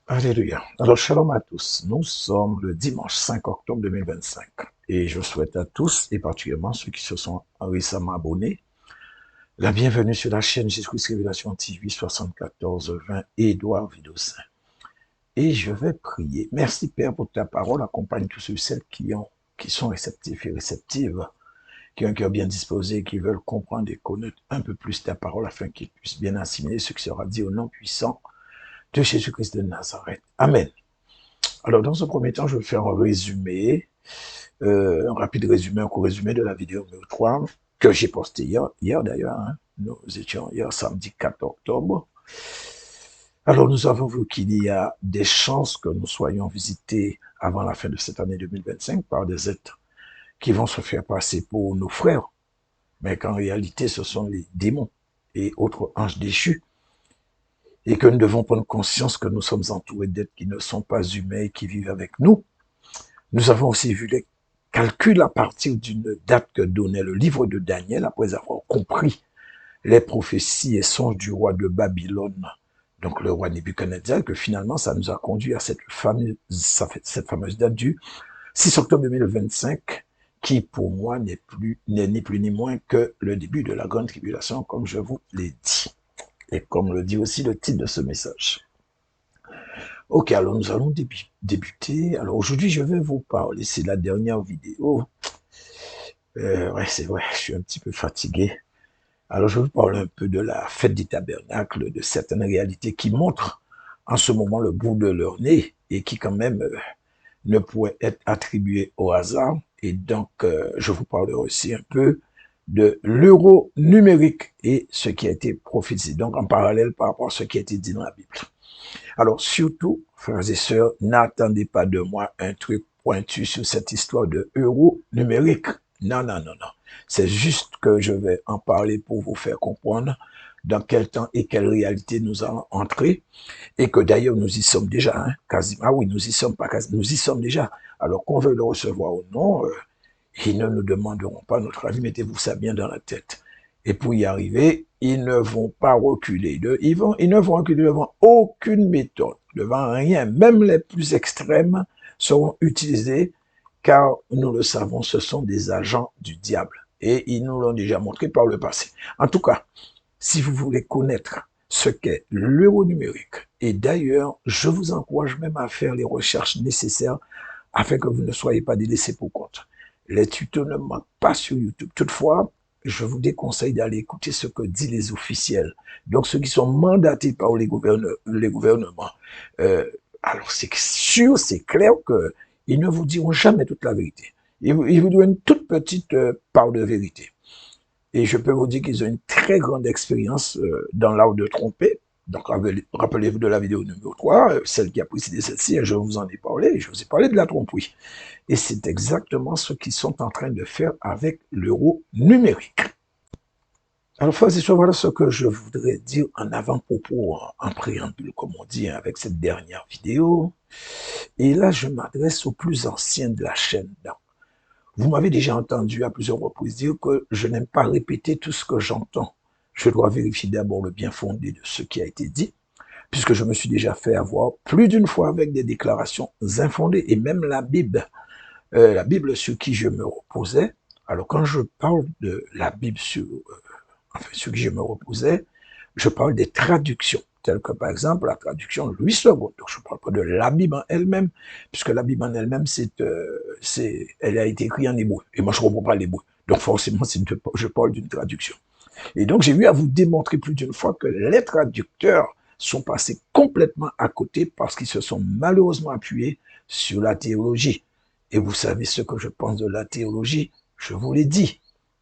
Alléluia. Alors, shalom à tous. Nous sommes le dimanche 5 octobre 2025 et je souhaite à tous, et particulièrement ceux qui se sont récemment abonnés, la bienvenue sur la chaîne Jésus-Christ Révélation TV 7420 Édouard Vidocin. Et je vais prier. Merci Père pour ta parole. Accompagne tous ceux et celles qui sont réceptifs et réceptives, qui ont un cœur bien disposé, qui veulent comprendre et connaître un peu plus ta parole afin qu'ils puissent bien assimiler ce qui sera dit au nom puissant de Jésus-Christ de Nazareth. Amen. Alors, dans un premier temps, je vais faire un résumé, un rapide résumé, un court résumé de la vidéo numéro 3 que j'ai posté hier d'ailleurs. Hein. Nous étions hier samedi 4 octobre. Alors, nous avons vu qu'il y a des chances que nous soyons visités avant la fin de cette année 2025 par des êtres qui vont se faire passer pour nos frères, mais qu'en réalité, ce sont les démons et autres anges déchus, et que nous devons prendre conscience que nous sommes entourés d'êtres qui ne sont pas humains et qui vivent avec nous. Nous avons aussi vu les calculs à partir d'une date que donnait le livre de Daniel, après avoir compris les prophéties et songes du roi de Babylone, donc le roi Nebuchadnezzar, que finalement ça nous a conduit à cette fameuse date du 6 octobre 2025, qui pour moi n'est ni plus ni moins que le début de la grande tribulation, comme je vous l'ai dit, et comme le dit aussi le titre de ce message. Ok, alors nous allons débuter. Alors aujourd'hui, je vais vous parler, c'est la dernière vidéo. Ouais, c'est vrai, je suis un petit peu fatigué. Alors je vais vous parler un peu de la fête des tabernacles, de certaines réalités qui montrent en ce moment le bout de leur nez et qui quand même ne pourraient être attribuées au hasard. Et donc, je vous parlerai aussi un peu de l'euro numérique et ce qui a été prophétisé, donc en parallèle par rapport à ce qui a été dit dans la Bible. Alors surtout, frères et sœurs, n'attendez pas de moi un truc pointu sur cette histoire de euro numérique. Non, non, non, non. C'est juste que je vais en parler pour vous faire comprendre dans quel temps et quelle réalité nous allons entrer, et que d'ailleurs nous y sommes déjà, hein, quasiment. Ah oui, nous y sommes pas quasiment, nous y sommes déjà. Alors qu'on veut le recevoir ou non, ils ne nous demanderont pas notre avis, mettez-vous ça bien dans la tête. Et pour y arriver, ils ne vont pas reculer. Ils ne vont reculer devant aucune méthode, devant rien. Même les plus extrêmes seront utilisés, car nous le savons, ce sont des agents du diable. Et ils nous l'ont déjà montré par le passé. En tout cas, si vous voulez connaître ce qu'est l'euro numérique, et d'ailleurs, je vous encourage même à faire les recherches nécessaires afin que vous ne soyez pas délaissés pour compte. Les tutos ne manquent pas sur YouTube. Toutefois, je vous déconseille d'aller écouter ce que disent les officiels. Donc, ceux qui sont mandatés par les gouvernements. Alors, c'est sûr, c'est clair qu'ils ne vous diront jamais toute la vérité. Ils vous donnent une toute petite part de vérité. Et je peux vous dire qu'ils ont une très grande expérience dans l'art de tromper. Donc, rappelez-vous de la vidéo numéro 3, celle qui a précédé celle-ci, je vous en ai parlé, je vous ai parlé de la tromperie. Et c'est exactement ce qu'ils sont en train de faire avec l'euro numérique. Alors, frères et sœurs, voilà ce que je voudrais dire en avant-propos, en préambule, comme on dit, avec cette dernière vidéo. Et là, je m'adresse aux plus anciens de la chaîne. Vous m'avez déjà entendu à plusieurs reprises dire que je n'aime pas répéter tout ce que j'entends. Je dois vérifier d'abord le bien fondé de ce qui a été dit, puisque je me suis déjà fait avoir plus d'une fois avec des déclarations infondées, et même la Bible sur qui je me reposais. Alors quand je parle de la Bible sur qui je me reposais, je parle des traductions, telles que par exemple la traduction Louis II. Donc je ne parle pas de la Bible en elle-même, puisque la Bible en elle-même, elle a été écrite en hébreu. Et moi, je ne comprends pas l'hébreu. Donc forcément, je parle d'une traduction. Et donc j'ai eu à vous démontrer plus d'une fois que les traducteurs sont passés complètement à côté parce qu'ils se sont malheureusement appuyés sur la théologie. Et vous savez ce que je pense de la théologie, je vous l'ai dit.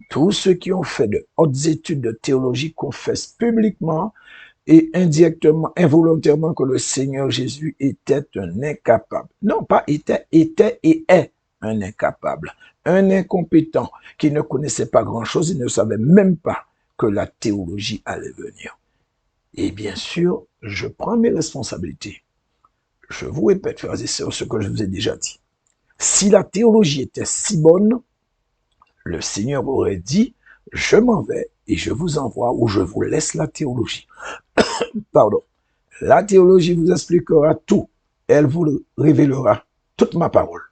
Tous ceux qui ont fait de hautes études de théologie confessent publiquement et indirectement, involontairement que le Seigneur Jésus était un incapable. Non, pas était et est un incapable, un incompétent qui ne connaissait pas grand-chose et ne savait même pas que la théologie allait venir. Et bien sûr, je prends mes responsabilités. Je vous répète, frères et sœurs, ce que je vous ai déjà dit. Si la théologie était si bonne, le Seigneur aurait dit, je m'en vais et je vous envoie ou je vous laisse la théologie. Pardon. La théologie vous expliquera tout. Elle vous révélera toute ma parole.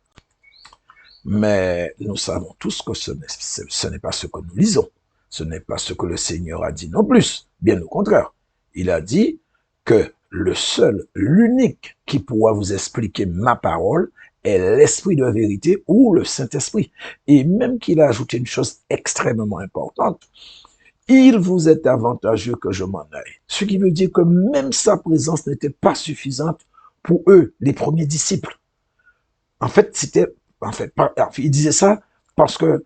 Mais nous savons tous que ce n'est pas ce que nous lisons. Ce n'est pas ce que le Seigneur a dit non plus. Bien au contraire. Il a dit que le seul, l'unique qui pourra vous expliquer ma parole est l'Esprit de vérité ou le Saint-Esprit. Et même qu'il a ajouté une chose extrêmement importante, il vous est avantageux que je m'en aille. Ce qui veut dire que même sa présence n'était pas suffisante pour eux, les premiers disciples. En fait, il disait ça parce que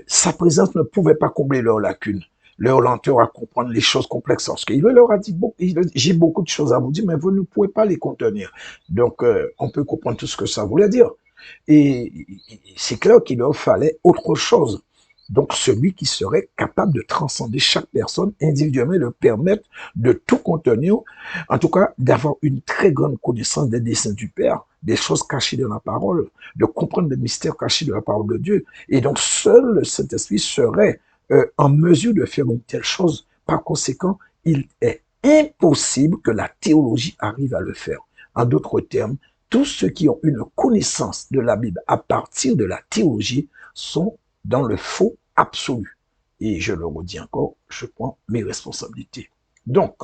sa présence ne pouvait pas combler leurs lacunes, leur lenteur à comprendre les choses complexes. Parce qu'il leur a dit, bon, j'ai beaucoup de choses à vous dire, mais vous ne pouvez pas les contenir. Donc, on peut comprendre tout ce que ça voulait dire. Et c'est clair qu'il leur fallait autre chose. Donc, celui qui serait capable de transcender chaque personne individuellement et de permettre de tout contenir, en tout cas, d'avoir une très grande connaissance des desseins du Père, des choses cachées dans la parole, de comprendre les mystères cachés de la parole de Dieu. Et donc, seul le Saint-Esprit serait en mesure de faire une telle chose. Par conséquent, il est impossible que la théologie arrive à le faire. En d'autres termes, tous ceux qui ont une connaissance de la Bible à partir de la théologie sont dans le faux absolu. Et je le redis encore, je prends mes responsabilités. Donc,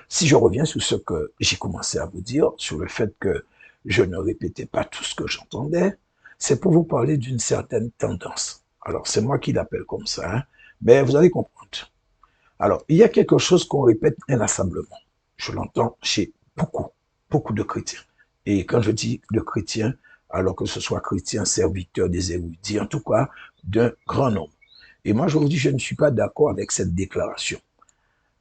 si je reviens sur ce que j'ai commencé à vous dire, sur le fait que je ne répétais pas tout ce que j'entendais, c'est pour vous parler d'une certaine tendance. Alors, c'est moi qui l'appelle comme ça, hein, mais vous allez comprendre. Alors, il y a quelque chose qu'on répète inlassablement. Je l'entends chez beaucoup de chrétiens. Et quand je dis de chrétiens, alors que ce soit chrétiens, serviteurs des érudits, en tout cas, d'un grand nombre. Et moi, je vous dis, je ne suis pas d'accord avec cette déclaration.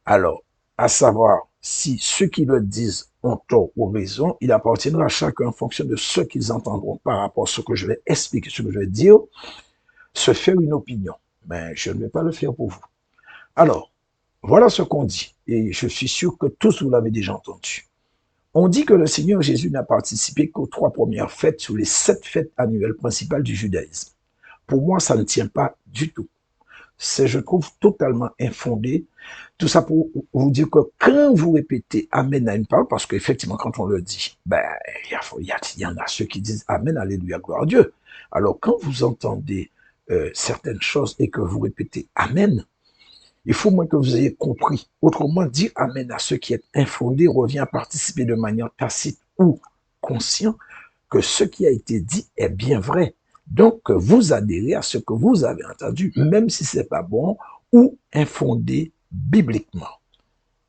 Alors, à savoir, si ceux qui le disent ont tort ou raison, il appartiendra à chacun en fonction de ce qu'ils entendront par rapport à ce que je vais expliquer, ce que je vais dire, se faire une opinion. Mais je ne vais pas le faire pour vous. Alors, voilà ce qu'on dit. Et je suis sûr que tous vous l'avez déjà entendu. On dit que le Seigneur Jésus n'a participé qu'aux 3 premières fêtes sur les 7 fêtes annuelles principales du judaïsme. Pour moi, ça ne tient pas du tout. C'est, je trouve, totalement infondé. Tout ça pour vous dire que quand vous répétez Amen à une parole, parce qu'effectivement, quand on le dit, ben, il y en a ceux qui disent Amen, Alléluia, gloire à Dieu. Alors, quand vous entendez certaines choses et que vous répétez Amen, il faut moins que vous ayez compris. Autrement, dire Amen à ce qui est infondé revient à participer de manière tacite ou consciente que ce qui a été dit est bien vrai. Donc, vous adhérez à ce que vous avez entendu, même si ce n'est pas bon ou infondé bibliquement.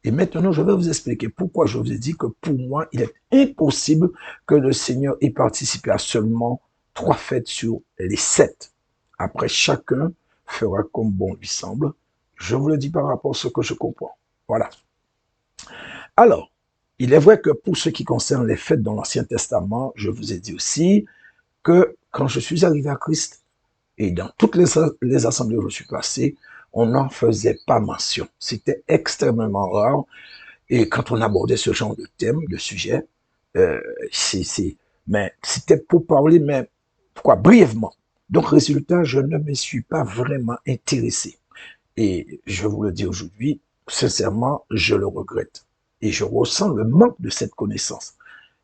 Et maintenant, je vais vous expliquer pourquoi je vous ai dit que pour moi, il est impossible que le Seigneur ait participé à seulement 3 fêtes sur les 7. Après, chacun fera comme bon lui semble. Je vous le dis par rapport à ce que je comprends. Voilà. Alors, il est vrai que pour ce qui concerne les fêtes dans l'Ancien Testament, je vous ai dit aussi que quand je suis arrivé à Christ et dans toutes les assemblées où je suis passé, on n'en faisait pas mention. C'était extrêmement rare. Et quand on abordait ce genre de thème, de sujet, euh, mais c'était pour parler, mais quoi, brièvement. Donc, résultat, je ne me suis pas vraiment intéressé. Et je vous le dis aujourd'hui, sincèrement, je le regrette. Et je ressens le manque de cette connaissance.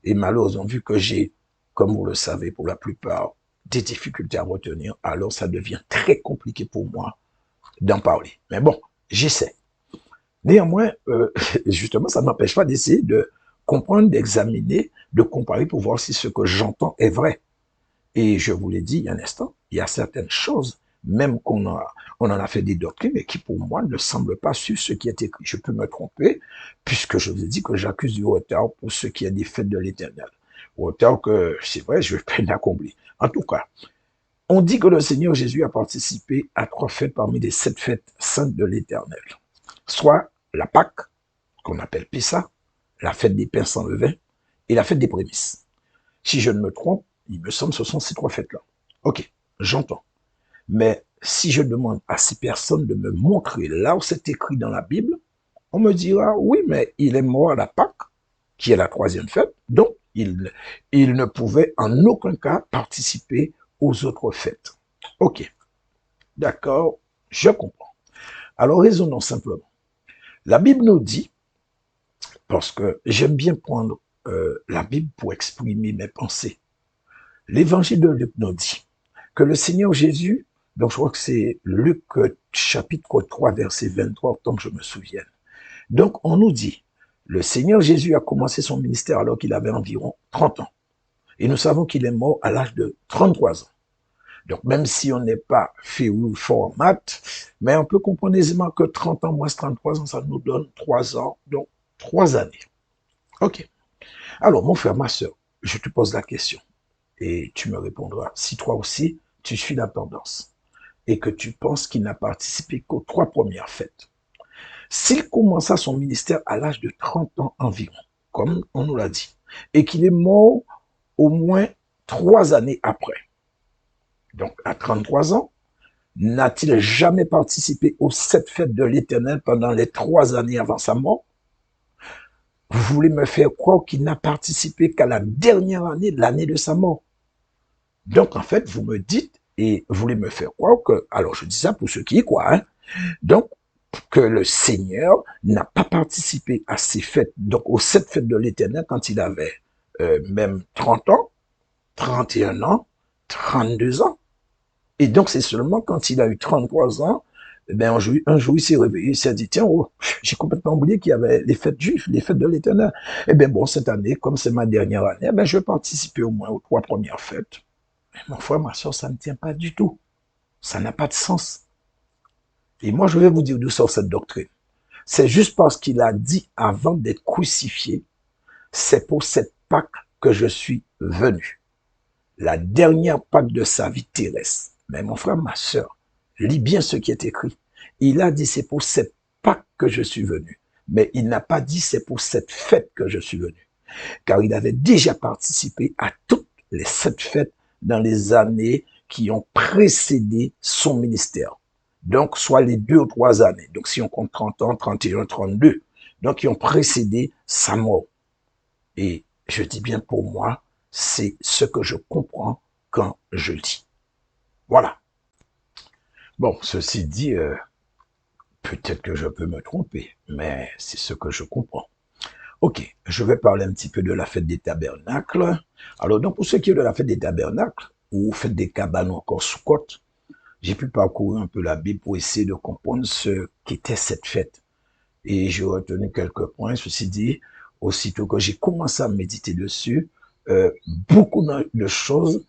Et malheureusement, vu que j'ai, comme vous le savez, pour la plupart, des difficultés à retenir, alors ça devient très compliqué pour moi d'en parler. Mais bon, j'essaie. Néanmoins, justement, ça ne m'empêche pas d'essayer de comprendre, d'examiner, de comparer pour voir si ce que j'entends est vrai. Et je vous l'ai dit il y a un instant, il y a certaines choses, même on en a fait des doctrines, mais qui pour moi ne semblent pas suivre ce qui est écrit. Je peux me tromper, puisque je vous ai dit que j'accuse du retard pour ce qui est des fêtes de l'Éternel. Retard que, c'est vrai, je vais peine à combler. En tout cas, on dit que le Seigneur Jésus a participé à 3 fêtes parmi les 7 fêtes saintes de l'Éternel. Soit la Pâque, qu'on appelle Pessa, la fête des pains sans levain, et la fête des prémices. Si je ne me trompe, il me semble que ce sont ces 3 fêtes-là. Ok, j'entends. Mais si je demande à ces personnes de me montrer là où c'est écrit dans la Bible, on me dira, oui, mais il est mort à la Pâque, qui est la 3e fête, donc il ne pouvait en aucun cas participer aux autres fêtes. Ok, d'accord, je comprends. Alors raisonnons simplement. La Bible nous dit, parce que j'aime bien prendre la Bible pour exprimer mes pensées. L'évangile de Luc nous dit que le Seigneur Jésus, donc je crois que c'est Luc chapitre 3, verset 23, autant que je me souvienne. Donc on nous dit, le Seigneur Jésus a commencé son ministère alors qu'il avait environ 30 ans. Et nous savons qu'il est mort à l'âge de 33 ans. Donc même si on n'est pas fait ou fort en maths, mais on peut comprendre aisément que 30 ans moins 33 ans, ça nous donne 3 ans, donc 3 années. Ok. Alors mon frère, ma soeur, je te pose la question et tu me répondras. Si toi aussi, tu suis la tendance et que tu penses qu'il n'a participé qu'aux 3 premières fêtes, s'il commença son ministère à l'âge de 30 ans environ, comme on nous l'a dit, et qu'il est mort au moins 3 années après, donc à 33 ans, n'a-t-il jamais participé aux 7 fêtes de l'Éternel pendant les 3 années avant sa mort? Vous voulez me faire croire qu'il n'a participé qu'à la dernière année, l'année de sa mort. Donc en fait, vous me dites, et vous voulez me faire croire que, alors je dis ça pour ceux qui y croient, hein, donc que le Seigneur n'a pas participé à ces fêtes, donc aux 7 fêtes de l'Éternel quand il avait même 30 ans, 31 ans, 32 ans. Et donc c'est seulement quand il a eu 33 ans, ben un jour il s'est réveillé, il s'est dit, tiens, oh, j'ai complètement oublié qu'il y avait les fêtes juives, les fêtes de l'Éternel. Eh bien bon, cette année, comme c'est ma dernière année, ben, je vais participer au moins aux 3 premières fêtes. Mais mon frère, ma soeur, ça ne tient pas du tout. Ça n'a pas de sens. Et moi, je vais vous dire d'où sort cette doctrine. C'est juste parce qu'il a dit avant d'être crucifié, c'est pour cette Pâque que je suis venu. La dernière Pâque de sa vie terrestre. Mais mon frère, ma soeur, lis bien ce qui est écrit. Il a dit c'est pour cette Pâque que je suis venu. Mais il n'a pas dit c'est pour cette fête que je suis venu. Car il avait déjà participé à toutes les 7 fêtes dans les années qui ont précédé son ministère. Donc, soit les 2 ou 3 années. Donc, si on compte 30 ans, 31, 32. Donc, qui ont précédé sa mort. Et je dis bien pour moi, c'est ce que je comprends quand je lis. Voilà. Bon, ceci dit, peut-être que je peux me tromper, mais c'est ce que je comprends. Ok, je vais parler un petit peu de la fête des tabernacles. Alors, donc, pour ce qui est de la fête des tabernacles, ou fête des cabanes ou encore Soukhot, j'ai pu parcourir un peu la Bible pour essayer de comprendre ce qu'était cette fête. Et j'ai retenu quelques points. Ceci dit, aussitôt que j'ai commencé à méditer dessus, beaucoup de choses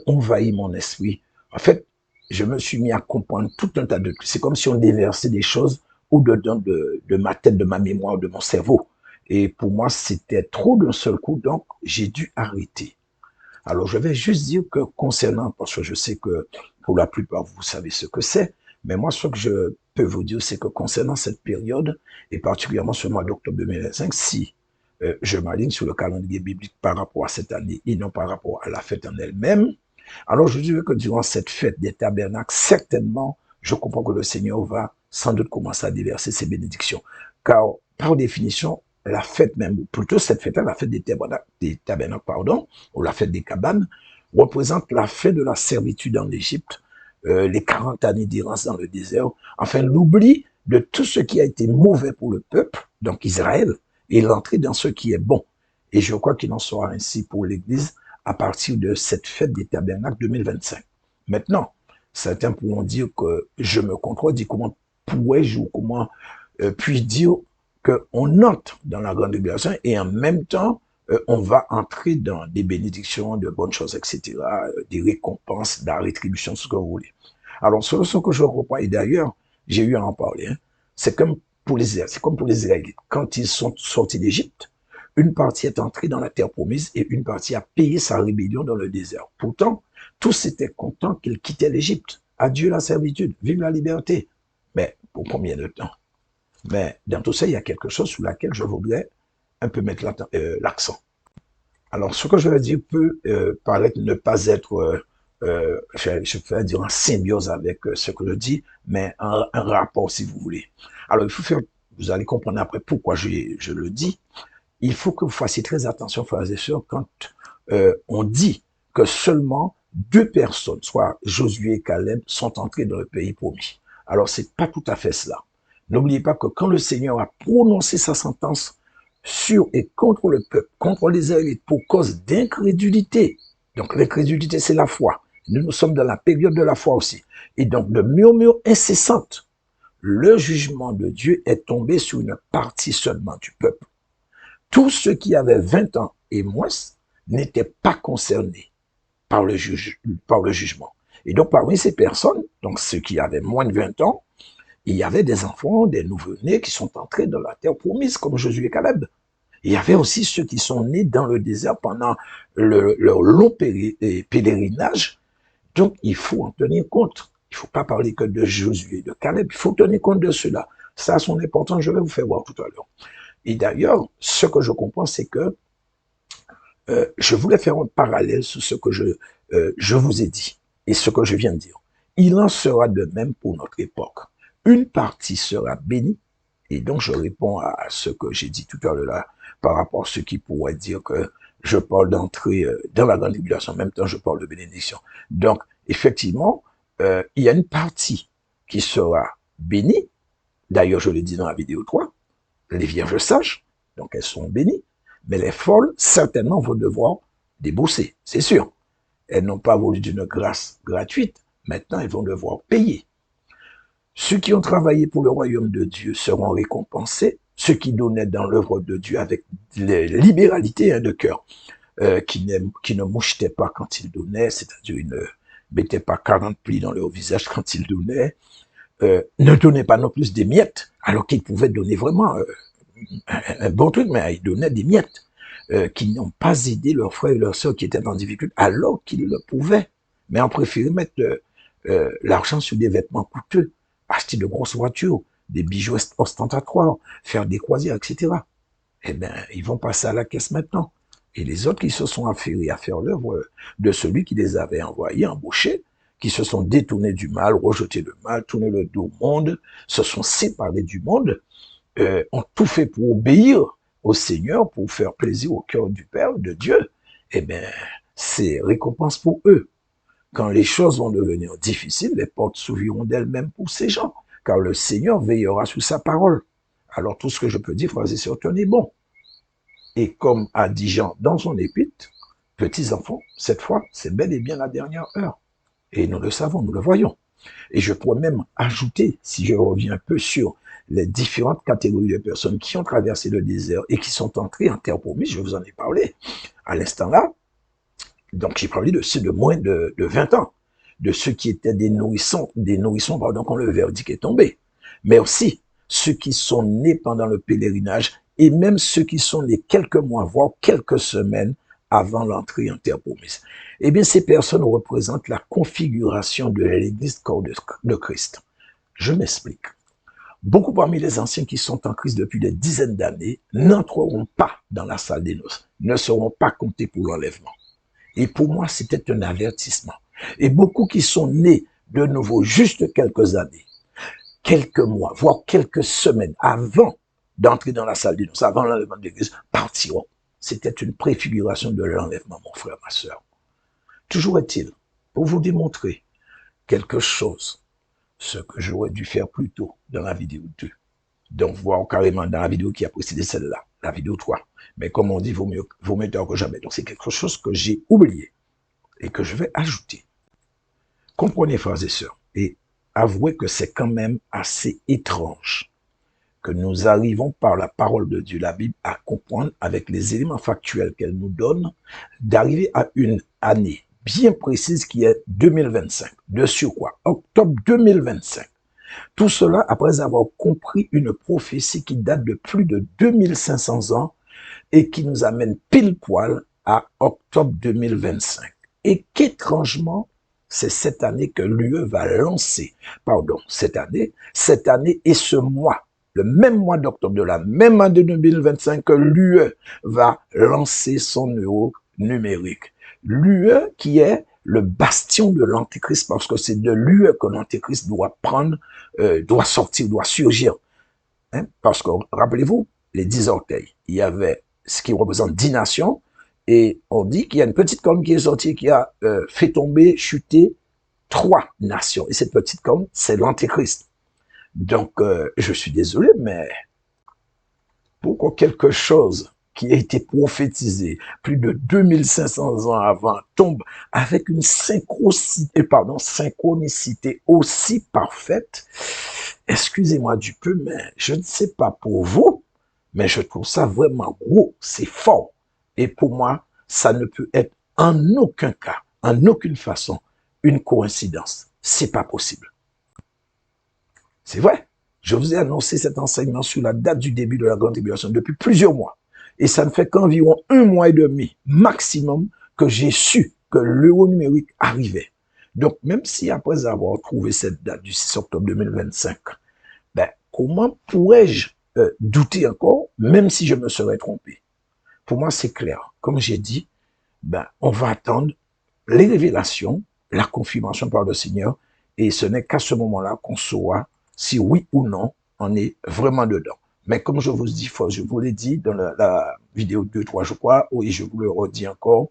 envahissent mon esprit. En fait, je me suis mis à comprendre tout un tas de trucs. C'est comme si on déversait des choses au-dedans de ma tête, de ma mémoire, de mon cerveau. Et pour moi, c'était trop d'un seul coup, donc j'ai dû arrêter. Alors, je vais juste dire que concernant, parce que je sais que pour la plupart, vous savez ce que c'est, mais moi, ce que je peux vous dire, c'est que concernant cette période, et particulièrement ce mois d'octobre 2025, si je m'aligne sur le calendrier biblique par rapport à cette année et non par rapport à la fête en elle-même, alors je dirais que durant cette fête des tabernacles, certainement, je comprends que le Seigneur va sans doute commencer à déverser ses bénédictions. Car, par définition, la fête même, ou plutôt cette fête-là, la fête des tabernacles, pardon, ou la fête des cabanes, représente la fin de la servitude en Égypte, les 40 années d'errance dans le désert, enfin l'oubli de tout ce qui a été mauvais pour le peuple, donc Israël, et l'entrée dans ce qui est bon. Et je crois qu'il en sera ainsi pour l'Église à partir de cette fête des tabernacles 2025. Maintenant, certains pourront dire que je me contredis, comment pourrais-je ou comment puis-je dire qu'on note dans la grande libération et en même temps, on va entrer dans des bénédictions, de bonnes choses, etc., des récompenses, de la rétribution, ce que vous voulez. Alors, ce que je reprends, et d'ailleurs, j'ai eu à en parler, hein, c'est comme pour les Israélites. Quand ils sont sortis d'Égypte, une partie est entrée dans la terre promise et une partie a payé sa rébellion dans le désert. Pourtant, tous étaient contents qu'ils quittaient l'Égypte. Adieu la servitude, vive la liberté. Mais pour combien de temps? Mais dans tout ça, il y a quelque chose sur laquelle je voudrais un peu mettre l'accent. Alors, ce que je vais dire peut paraître ne pas être, je vais dire en symbiose avec ce que je dis, mais un rapport, si vous voulez. Alors, il faut faire, vous allez comprendre après pourquoi je le dis. Il faut que vous fassiez très attention, frères et sœurs, quand on dit que seulement 2 personnes, soit Josué et Caleb, sont entrés dans le pays promis. Alors, c'est pas tout à fait cela. N'oubliez pas que quand le Seigneur a prononcé sa sentence, sur et contre le peuple, contre les Israélites, pour cause d'incrédulité. Donc l'incrédulité, c'est la foi. Nous sommes dans la période de la foi aussi. Et donc de murmures incessantes, le jugement de Dieu est tombé sur une partie seulement du peuple. Tous ceux qui avaient 20 ans et moins n'étaient pas concernés par le jugement. Et donc parmi ces personnes, donc ceux qui avaient moins de 20 ans, il y avait des enfants, des nouveau-nés qui sont entrés dans la terre promise, comme Josué et Caleb. Il y avait aussi ceux qui sont nés dans le désert pendant leur long pèlerinage. Donc, il faut en tenir compte. Il ne faut pas parler que de Josué et de Caleb. Il faut tenir compte de cela. Ça a son importance. Je vais vous faire voir tout à l'heure. Et d'ailleurs, ce que je comprends, c'est que je voulais faire un parallèle sur ce que je vous ai dit et ce que je viens de dire. Il en sera de même pour notre époque. Une partie sera bénie. Et donc, je réponds à ce que j'ai dit tout à l'heure par rapport à ceux qui pourraient dire que je parle d'entrer dans la grande tribulation. En même temps, je parle de bénédiction. Donc, effectivement, il y a une partie qui sera bénie. D'ailleurs, je l'ai dit dans la vidéo 3, les vierges sages, donc elles sont bénies. Mais les folles, certainement, vont devoir débourser, c'est sûr. Elles n'ont pas voulu d'une grâce gratuite. Maintenant, elles vont devoir payer. Ceux qui ont travaillé pour le royaume de Dieu seront récompensés. Ceux qui donnaient dans l'œuvre de Dieu avec libéralité de cœur, qui ne mouchetaient pas quand ils donnaient, c'est-à-dire ils ne mettaient pas 40 plis dans leur visage quand ils donnaient, ne donnaient pas non plus des miettes, alors qu'ils pouvaient donner vraiment un bon truc, mais ils donnaient des miettes, qui n'ont pas aidé leurs frères et leurs sœurs qui étaient en difficulté, alors qu'ils le pouvaient, mais ont préféré mettre l'argent sur des vêtements coûteux, acheter de grosses voitures, des bijoux ostentatoires, faire des croisières, etc. Eh bien, ils vont passer à la caisse maintenant. Et les autres qui se sont affairés à faire l'œuvre de celui qui les avait envoyés, embauchés, qui se sont détournés du mal, rejetés le mal, tourné le dos au monde, se sont séparés du monde, ont tout fait pour obéir au Seigneur, pour faire plaisir au cœur du Père, de Dieu, eh bien, c'est récompense pour eux. Quand les choses vont devenir difficiles, les portes s'ouvriront d'elles-mêmes pour ces gens, car le Seigneur veillera sur sa parole. Alors tout ce que je peux dire, frères et sœurs, tenez bon. Et comme a dit Jean dans son épître, petits enfants, cette fois, c'est bel et bien la dernière heure. Et nous le savons, nous le voyons. Et je pourrais même ajouter, si je reviens un peu sur les différentes catégories de personnes qui ont traversé le désert et qui sont entrées en terre promise, je vous en ai parlé à l'instant là. Donc j'ai parlé de ceux de moins de 20 ans, de ceux qui étaient des nourrissons, pardon, quand le verdict est tombé. Mais aussi ceux qui sont nés pendant le pèlerinage et même ceux qui sont nés quelques mois, voire quelques semaines avant l'entrée en terre promise. Eh bien, ces personnes représentent la configuration de l'Église corps de Christ. Je m'explique. Beaucoup parmi les anciens qui sont en Christ depuis des dizaines d'années n'entreront pas dans la salle des noces, ne seront pas comptés pour l'enlèvement. Et pour moi, c'était un avertissement. Et beaucoup qui sont nés de nouveau juste quelques années, quelques mois, voire quelques semaines avant d'entrer dans la salle des noces, avant l'enlèvement de l'Église, partiront. C'était une préfiguration de l'enlèvement, mon frère, ma sœur. Toujours est-il, pour vous démontrer quelque chose, ce que j'aurais dû faire plus tôt dans la vidéo 2, donc voir carrément dans la vidéo qui a précédé celle-là, la vidéo 3. Mais comme on dit, vaut mieux tard que jamais. Donc c'est quelque chose que j'ai oublié et que je vais ajouter. Comprenez, frères et sœurs, et avouez que c'est quand même assez étrange que nous arrivons par la parole de Dieu, la Bible, à comprendre avec les éléments factuels qu'elle nous donne, d'arriver à une année bien précise qui est 2025. De surcroît, octobre 2025. Tout cela après avoir compris une prophétie qui date de plus de 2500 ans et qui nous amène pile poil à octobre 2025. Et qu'étrangement, c'est cette année que l'UE va lancer, cette année et ce mois, le même mois d'octobre de la même année 2025 que l'UE va lancer son euro numérique. L'UE qui est le bastion de l'Antéchrist, parce que c'est de l'UE que l'Antéchrist doit prendre, doit sortir, doit surgir. Hein? Parce que, rappelez-vous, les 10 orteils, il y avait ce qui représente 10 nations, et on dit qu'il y a une petite corne qui est sortie, qui a fait tomber, chuter 3 nations. Et cette petite corne, c'est l'Antéchrist. Donc, je suis désolé, mais Pourquoi quelque chose qui a été prophétisé plus de 2500 ans avant tombe avec une synchronicité aussi parfaite? Excusez-moi du peu, mais je ne sais pas pour vous, mais je trouve ça vraiment gros, c'est fort. Et pour moi, ça ne peut être en aucun cas, en aucune façon, une coïncidence. C'est pas possible. C'est vrai. Je vous ai annoncé cet enseignement sur la date du début de la Grande Tribulation depuis plusieurs mois. Et ça ne fait qu'environ 1 mois et demi maximum que j'ai su que l'euro numérique arrivait. Donc, même si après avoir trouvé cette date du 6 octobre 2025, ben, comment pourrais-je douter encore, même si je me serais trompé? Pour moi, c'est clair. Comme j'ai dit, ben, on va attendre les révélations, la confirmation par le Seigneur, et ce n'est qu'à ce moment-là qu'on saura si oui ou non on est vraiment dedans. Mais comme je vous dis, je vous l'ai dit dans la vidéo 2-3, je crois, et je vous le redis encore,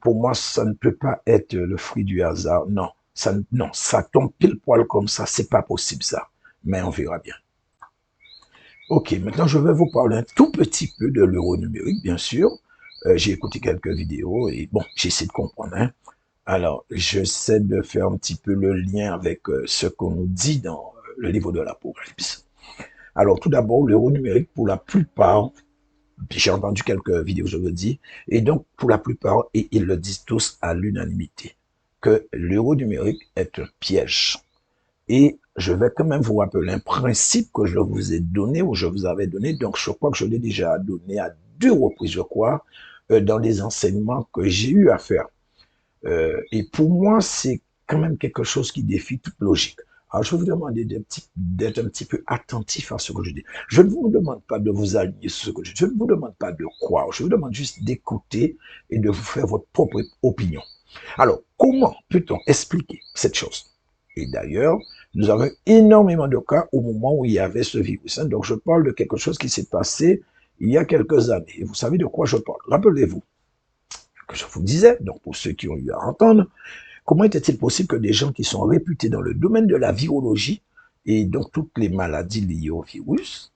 pour moi, ça ne peut pas être le fruit du hasard. Non, ça tombe pile poil comme ça, c'est pas possible ça. Mais on verra bien. Ok, maintenant je vais vous parler un tout petit peu de l'euro numérique, bien sûr. J'ai écouté quelques vidéos et bon, j'essaie de comprendre. Hein. Alors, j'essaie de faire un petit peu le lien avec ce qu'on nous dit dans le livre de l'Apocalypse. Alors, tout d'abord, l'euro numérique, pour la plupart, j'ai entendu quelques vidéos, je le dis, et donc, pour la plupart, et ils le disent tous à l'unanimité, que l'euro numérique est un piège. Et je vais quand même vous rappeler un principe que je vous ai donné, ou je vous avais donné, donc je crois que je l'ai déjà donné à 2 reprises, je crois, dans les enseignements que j'ai eu à faire. Et pour moi, c'est quand même quelque chose qui défie toute logique. Alors, je vais vous demander d'être un petit peu attentif à ce que je dis. Je ne vous demande pas de vous aligner sur ce que je dis. Je ne vous demande pas de croire. Je vous demande juste d'écouter et de vous faire votre propre opinion. Alors, comment peut-on expliquer cette chose? Et d'ailleurs, nous avons énormément de cas au moment où il y avait ce virus. Hein. Donc, je parle de quelque chose qui s'est passé il y a quelques années. Et vous savez de quoi je parle. Rappelez-vous que je vous disais, donc pour ceux qui ont eu à entendre, comment était-il possible que des gens qui sont réputés dans le domaine de la virologie et donc toutes les maladies liées au virus,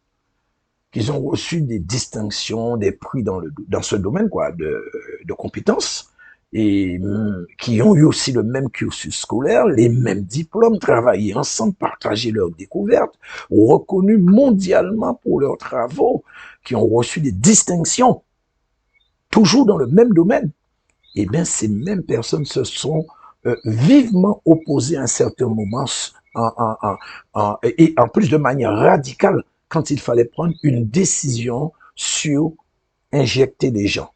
qu'ils ont reçu des distinctions, des prix dans ce domaine quoi, de compétences, et qui ont eu aussi le même cursus scolaire, les mêmes diplômes, travaillé ensemble, partagé leurs découvertes, reconnus mondialement pour leurs travaux, qui ont reçu des distinctions, toujours dans le même domaine, eh bien, ces mêmes personnes se sont vivement opposées à un certain moment, et en plus de manière radicale, quand il fallait prendre une décision sur injecter les gens.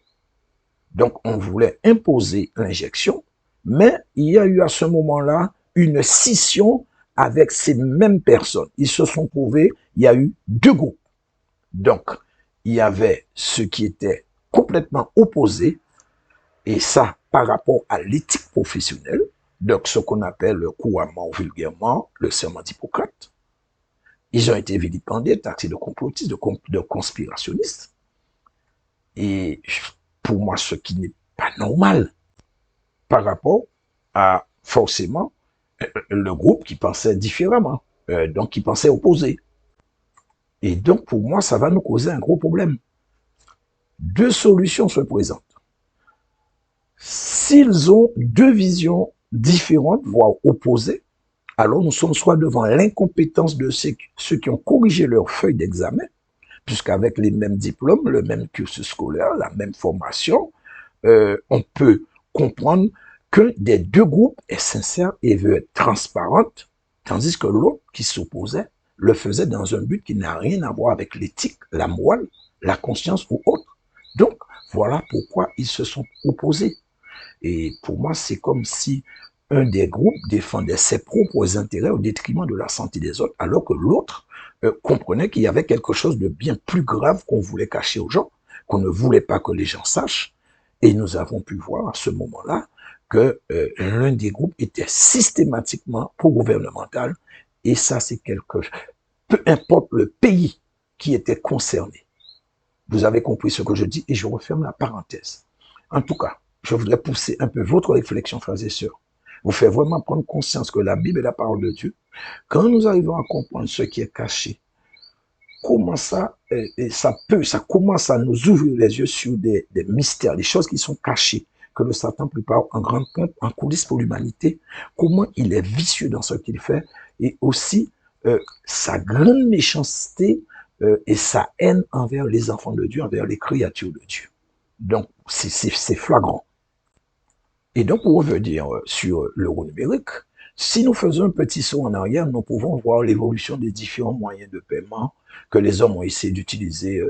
Donc, on voulait imposer l'injection, mais il y a eu à ce moment-là une scission avec ces mêmes personnes. Ils se sont trouvés, il y a eu 2 groupes. Donc, il y avait ceux qui étaient complètement opposés, et ça, par rapport à l'éthique professionnelle, donc ce qu'on appelle couramment ou vulgairement le serment d'Hippocrate. Ils ont été vilipendés, taxés de complotistes, de conspirationnistes. Et pour moi, ce qui n'est pas normal par rapport à forcément le groupe qui pensait différemment, donc qui pensait opposé. Et donc, pour moi, ça va nous causer un gros problème. 2 solutions se présentent. S'ils ont 2 visions différentes, voire opposées, alors nous sommes soit devant l'incompétence de ceux qui ont corrigé leur feuille d'examen, puisqu'avec les mêmes diplômes, le même cursus scolaire, la même formation, on peut comprendre qu'un des 2 groupes est sincère et veut être transparente, tandis que l'autre qui s'opposait le faisait dans un but qui n'a rien à voir avec l'éthique, la morale, la conscience ou autre. Donc, voilà pourquoi ils se sont opposés. Et pour moi, c'est comme si un des groupes défendait ses propres intérêts au détriment de la santé des autres, alors que l'autre comprenait qu'il y avait quelque chose de bien plus grave qu'on voulait cacher aux gens, qu'on ne voulait pas que les gens sachent. Et nous avons pu voir à ce moment-là que l'un des groupes était systématiquement pro-gouvernemental, et ça, c'est quelque chose. Peu importe le pays qui était concerné. Vous avez compris ce que je dis, et je referme la parenthèse. En tout cas, je voudrais pousser un peu votre réflexion, frères et sœurs. Vous faire vraiment prendre conscience que la Bible est la parole de Dieu. Quand nous arrivons à comprendre ce qui est caché comment ça, ça commence à nous ouvrir les yeux sur des mystères, des choses qui sont cachées, que le Satan prépare en grande compte, en coulisses pour l'humanité, comment il est vicieux dans ce qu'il fait, et aussi sa grande méchanceté et sa haine envers les enfants de Dieu, envers les créatures de Dieu. Donc, c'est flagrant. Et donc, pour revenir sur l'euro numérique, si nous faisons un petit saut en arrière, nous pouvons voir l'évolution des différents moyens de paiement que les hommes ont essayé d'utiliser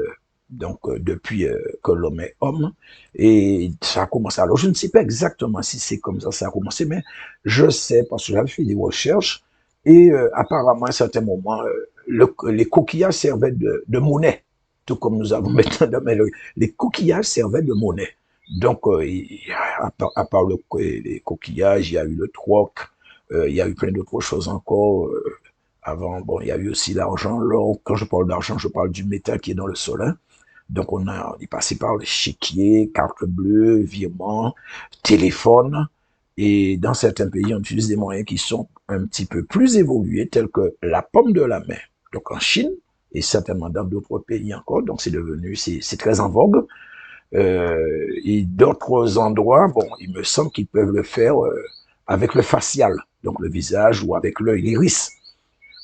depuis que l'homme est homme. Et ça a commencé. Alors, je ne sais pas exactement si c'est comme ça a commencé, mais je sais parce que j'avais fait des recherches et apparemment, à un certain moment, les coquillages servaient de monnaie, tout comme nous avons maintenant, mais les coquillages servaient de monnaie. Donc, à part les coquillages, il y a eu le troc, il y a eu plein d'autres choses encore. Avant, bon, il y a eu aussi l'argent. Quand je parle d'argent, je parle du métal qui est dans le sol. Hein. Donc, on est passé par les chéquiers, carte bleue, virement, téléphone. Et dans certains pays, on utilise des moyens qui sont un petit peu plus évolués, tels que la paume de la main. Donc, en Chine, et certainement dans d'autres pays encore. Donc, c'est très en vogue. Et d'autres endroits, bon, il me semble qu'ils peuvent le faire avec le facial, donc le visage, ou avec l'œil, l'iris.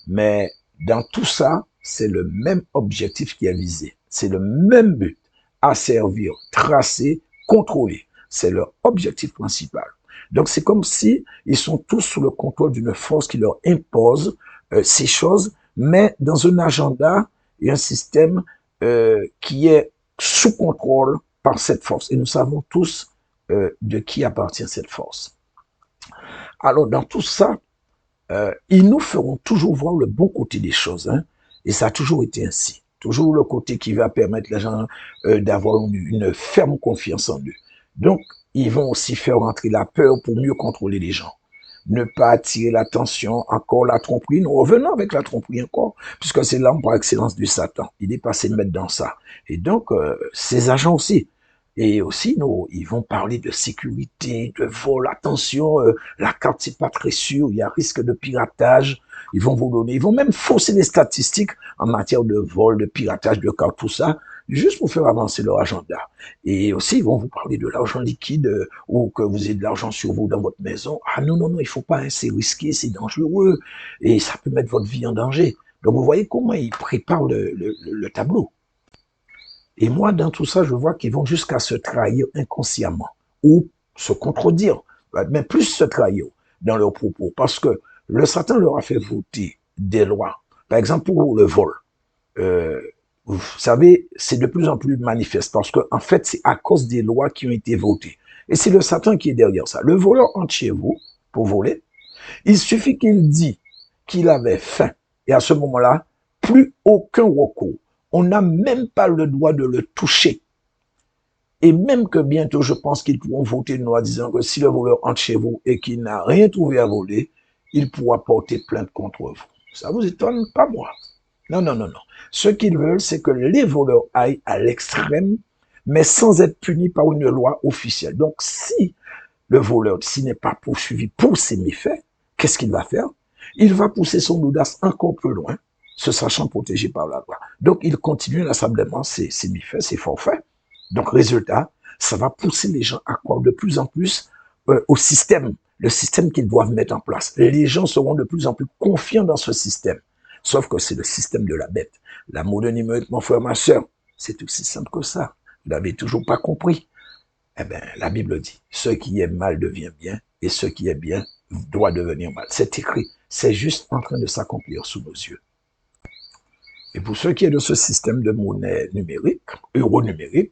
Mais dans tout ça, c'est le même objectif qui est visé. C'est le même but, asservir, tracer, contrôler. C'est leur objectif principal. Donc c'est comme si ils sont tous sous le contrôle d'une force qui leur impose ces choses, mais dans un agenda et un système qui est sous contrôle par cette force. Et nous savons tous de qui appartient cette force. Alors dans tout ça, ils nous feront toujours voir le bon côté des choses. Hein? Et ça a toujours été ainsi. Toujours le côté qui va permettre les gens d'avoir une ferme confiance en eux. Donc, ils vont aussi faire rentrer la peur pour mieux contrôler les gens. Ne pas attirer l'attention, encore la tromperie. Nous revenons avec la tromperie encore, puisque c'est l'arme par excellence du Satan. Il est passé mettre dans ça. Et donc, ces agents aussi. Et aussi, ils vont parler de sécurité, de vol. Attention, la carte, c'est pas très sûr. Il y a risque de piratage. Ils vont vous donner, ils vont même fausser les statistiques en matière de vol, de piratage, de carte, tout ça, juste pour faire avancer leur agenda. Et aussi, ils vont vous parler de l'argent liquide ou que vous ayez de l'argent sur vous dans votre maison. Ah non, non, non, il faut pas, hein, c'est risqué, c'est dangereux et ça peut mettre votre vie en danger. Donc, vous voyez comment ils préparent le tableau. Et moi, dans tout ça, je vois qu'ils vont jusqu'à se trahir inconsciemment ou se contredire, mais plus se trahir dans leurs propos. Parce que le Satan leur a fait voter des lois. Par exemple, pour le vol. Vous savez, c'est de plus en plus manifeste parce que, en fait, c'est à cause des lois qui ont été votées. Et c'est le Satan qui est derrière ça. Le voleur entre chez vous pour voler. Il suffit qu'il dit qu'il avait faim. Et à ce moment-là, plus aucun recours. On n'a même pas le droit de le toucher. Et même que bientôt, je pense qu'ils pourront voter une loi disant que si le voleur entre chez vous et qu'il n'a rien trouvé à voler, il pourra porter plainte contre vous. Ça vous étonne pas, moi. Non, non, non, non. Ce qu'ils veulent, c'est que les voleurs aillent à l'extrême, mais sans être punis par une loi officielle. Donc, si le voleur, s'il n'est pas poursuivi pour ses méfaits, qu'est-ce qu'il va faire? Il va pousser son audace encore plus loin, se sachant protégé par la loi. Donc, il continue inlassablement ses méfaits, ses forfaits. Donc, résultat, ça va pousser les gens à croire de plus en plus au système, le système qu'ils doivent mettre en place. Les gens seront de plus en plus confiants dans ce système. Sauf que c'est le système de la bête. L'amour de numérique, mon frère, ma soeur, c'est aussi simple que ça. Vous n'avez toujours pas compris. Eh bien, la Bible dit, ce qui est mal devient bien, et ce qui est bien doit devenir mal. C'est écrit, c'est juste en train de s'accomplir sous nos yeux. Et pour ce qui est de ce système de monnaie numérique, euro numérique,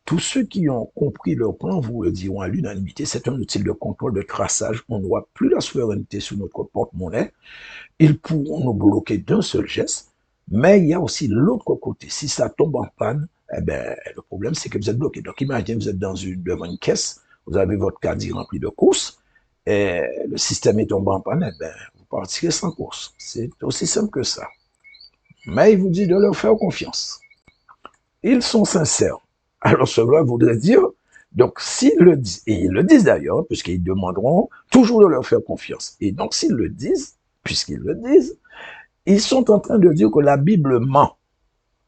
tous ceux qui ont compris leur plan vous le diront à l'unanimité, c'est un outil de contrôle, de traçage. On n'aura plus la souveraineté sur notre porte-monnaie. Ils pourront nous bloquer d'un seul geste, mais il y a aussi l'autre côté. Si ça tombe en panne, eh ben, le problème, c'est que vous êtes bloqué. Donc, imaginez, vous êtes devant une caisse, vous avez votre caddie rempli de courses, et le système est tombé en panne, eh ben, vous partirez sans course. C'est aussi simple que ça. Mais il vous dit de leur faire confiance. Ils sont sincères. Alors cela voudrait dire, donc s'ils le disent, et ils le disent d'ailleurs, puisqu'ils demanderont toujours de leur faire confiance. Et donc s'ils le disent, puisqu'ils le disent, Ils sont en train de dire que la Bible ment.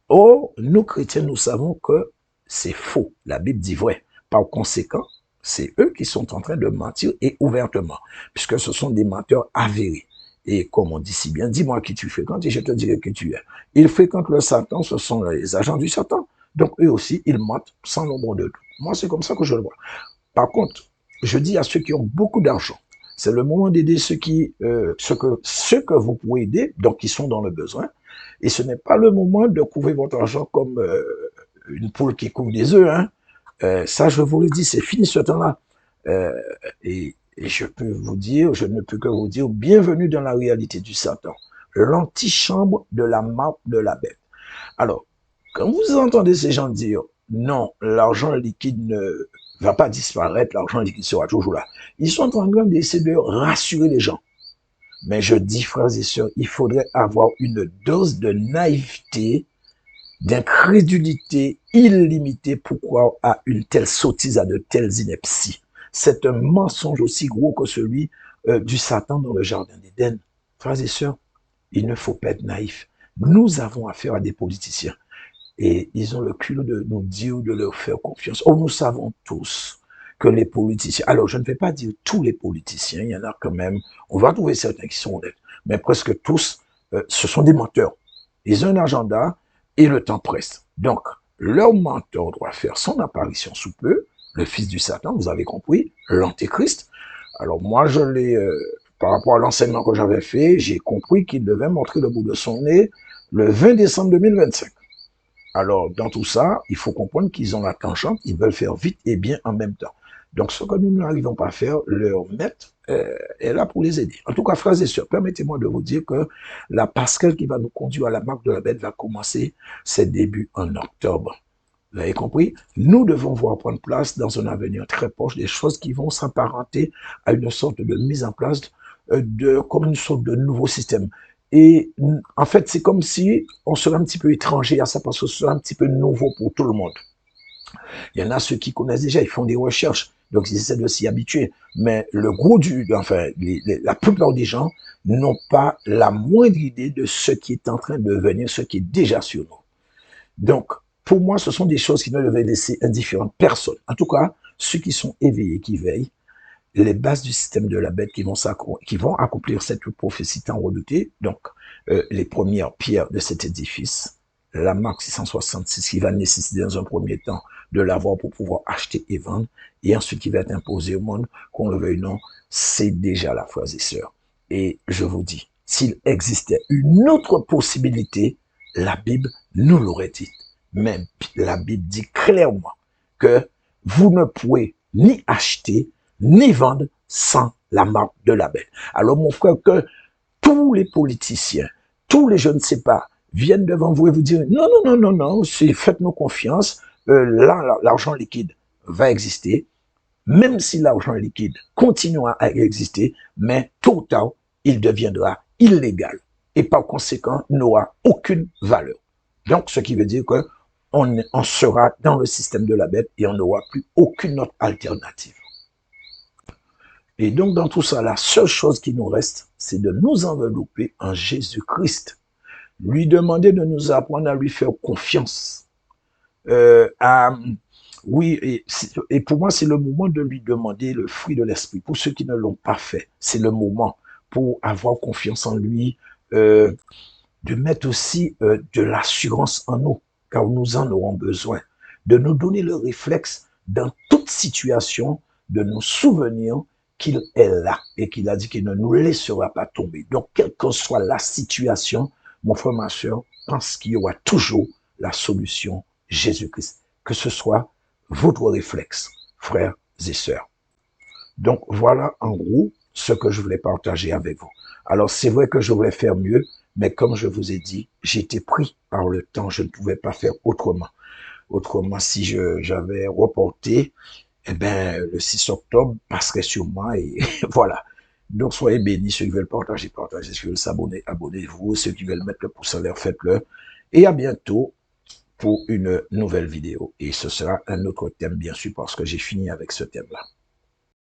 Or, nous chrétiens, nous savons que c'est faux. La Bible dit vrai. Par conséquent, c'est eux qui sont en train de mentir et ouvertement, puisque ce sont des menteurs avérés. Et comme on dit si bien, dis-moi qui tu fréquentes et je te dirai qui tu es. Ils fréquentent le Satan, ce sont les agents du Satan. Donc eux aussi, ils mentent sans nombre de doute. Moi, c'est comme ça que je le vois. Par contre, je dis à ceux qui ont beaucoup d'argent, c'est le moment d'aider ceux que vous pouvez aider, donc qui sont dans le besoin. Et ce n'est pas le moment de couvrir votre argent comme une poule qui couvre des œufs. Hein. Ça, je vous le dis, c'est fini ce temps-là. Euh, et je peux vous dire, je ne peux que vous dire, bienvenue dans la réalité du Satan, l'antichambre de la marque de la bête. Alors, quand vous entendez ces gens dire, non, l'argent liquide ne va pas disparaître, l'argent liquide sera toujours là, ils sont en train d'essayer de rassurer les gens. Mais je dis, frères et sœurs, il faudrait avoir une dose de naïveté, d'incrédulité illimitée pour croire à une telle sottise, à de telles inepties. C'est un mensonge aussi gros que celui du Satan dans le jardin d'Éden. Frères et sœurs, il ne faut pas être naïf. Nous avons affaire à des politiciens et ils ont le culot de nous dire, de leur faire confiance. Oh, nous savons tous que les politiciens, alors je ne vais pas dire tous les politiciens, il y en a quand même, on va trouver certains qui sont honnêtes, mais presque tous, ce sont des menteurs. Ils ont un agenda et le temps presse. Donc, leur menteur doit faire son apparition sous peu, le fils du Satan, vous avez compris, l'antéchrist. Alors moi, par rapport à l'enseignement que j'avais fait, j'ai compris qu'il devait montrer le bout de son nez le 20 décembre 2025. Alors, dans tout ça, il faut comprendre qu'ils ont la tangente, ils veulent faire vite et bien en même temps. Donc, ce que nous n'arrivons pas à faire, leur maître est là pour les aider. En tout cas, frères et sœurs, permettez-moi de vous dire que la passerelle qui va nous conduire à la marque de la bête va commencer ses débuts en octobre. Vous avez compris? Nous devons voir prendre place dans un avenir très proche des choses qui vont s'apparenter à une sorte de mise en place comme une sorte de nouveau système. Et en fait, c'est comme si on serait un petit peu étranger à ça parce que ce serait un petit peu nouveau pour tout le monde. Il y en a ceux qui connaissent déjà, ils font des recherches, donc ils essaient de s'y habituer. Mais le gros la plupart des gens n'ont pas la moindre idée de ce qui est en train de venir, ce qui est déjà sur nous. Donc, pour moi, ce sont des choses qui ne devaient laisser indifférentes personne. En tout cas, ceux qui sont éveillés, qui veillent, les bases du système de la bête qui vont accomplir cette prophétie tant redoutée, donc les premières pierres de cet édifice, la marque 666 qui va nécessiter dans un premier temps de l'avoir pour pouvoir acheter et vendre, et ensuite qui va être imposé au monde, qu'on le veuille ou non, c'est déjà là, frères et sœurs. Et je vous dis, s'il existait une autre possibilité, la Bible nous l'aurait dit. Mais la Bible dit clairement que vous ne pouvez ni acheter ni vendre sans la marque de la bête. Alors mon frère, que tous les politiciens, tous les je ne sais pas, viennent devant vous et vous dire non, non, non, non, non, faites-nous confiance, là, l'argent liquide va exister, même si l'argent liquide continuera à exister, mais tôt ou tard, il deviendra illégal et par conséquent n'aura aucune valeur. Donc, ce qui veut dire que on sera dans le système de la bête et on n'aura plus aucune autre alternative. Et donc, dans tout ça, la seule chose qui nous reste, c'est de nous envelopper en Jésus-Christ. Lui demander de nous apprendre à lui faire confiance. Euh, à, oui, et pour moi, c'est le moment de lui demander le fruit de l'esprit. Pour ceux qui ne l'ont pas fait, c'est le moment pour avoir confiance en lui, de mettre aussi de l'assurance en nous, car nous en aurons besoin, de nous donner le réflexe dans toute situation, de nous souvenir qu'il est là et qu'il a dit qu'il ne nous laissera pas tomber. Donc, quelle que soit la situation, mon frère, ma soeur, pense qu'il y aura toujours la solution Jésus-Christ, que ce soit votre réflexe, frères et sœurs. Donc, voilà en gros ce que je voulais partager avec vous. Alors, c'est vrai que je voulais faire mieux, mais comme je vous ai dit, j'étais pris par le temps, je ne pouvais pas faire autrement. Autrement, si j'avais reporté, eh ben, le 6 octobre passerait sur moi et voilà. Donc, soyez bénis, ceux qui veulent partager, partagez, ceux qui veulent s'abonner, abonnez-vous, ceux qui veulent mettre le pouce en l'air, faites-le. Et à bientôt pour une nouvelle vidéo. Et ce sera un autre thème, bien sûr, parce que j'ai fini avec ce thème-là.